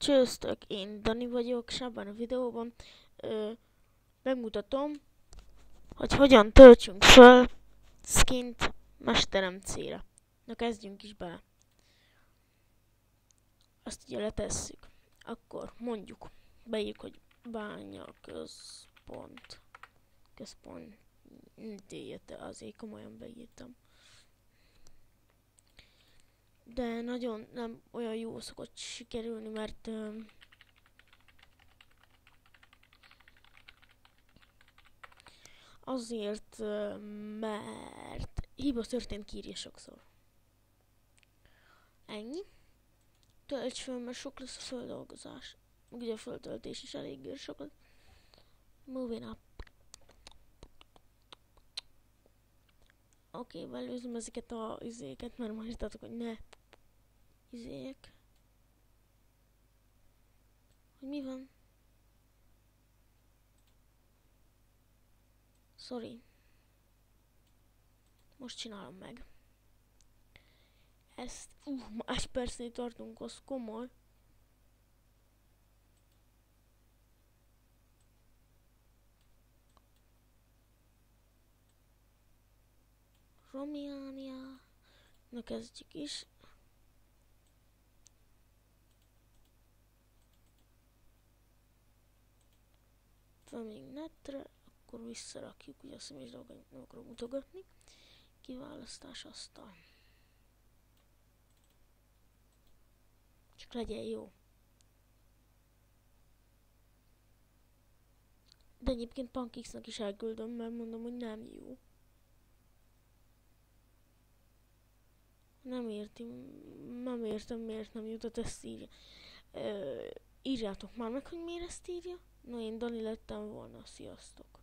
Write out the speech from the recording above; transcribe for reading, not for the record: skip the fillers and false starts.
Csőztök, én Dani vagyok, és ebben a videóban ö, megmutatom, hogy hogyan töltsünk föl skint Mesterem C-re. Na kezdjünk is bele. Azt ugye letesszük. Akkor mondjuk, beírjuk, hogy bánya központ, azért komolyan beírtam. De nagyon nem olyan jó szokott sikerülni, mert azért, mert hiba történt, írja sokszor. Ennyi. Tölts föl, mert sok lesz a földolgozás. Ugye a földtöltés is elég sok lesz. Moving up. Oké, belőzöm ezeket a izéket, mert már hittátok, hogy ne izék. Hogy mi van? Sorry. Most csinálom meg. Ezt, egy percnél tartunk, az komoly. Romiania. Na kezdjük is. Felmegyünk netre, akkor visszarakjuk, ugye a személyes dolgokat nem akarom mutogatni. Kiválasztás aztán. Csak legyen jó. De egyébként Pankixnak is elküldöm, mert mondom, hogy nem jó. Nem értem, miért nem jutott, ezt írja. Írjátok már meg, hogy miért ezt írja. Na, én Dani lettem volna, sziasztok.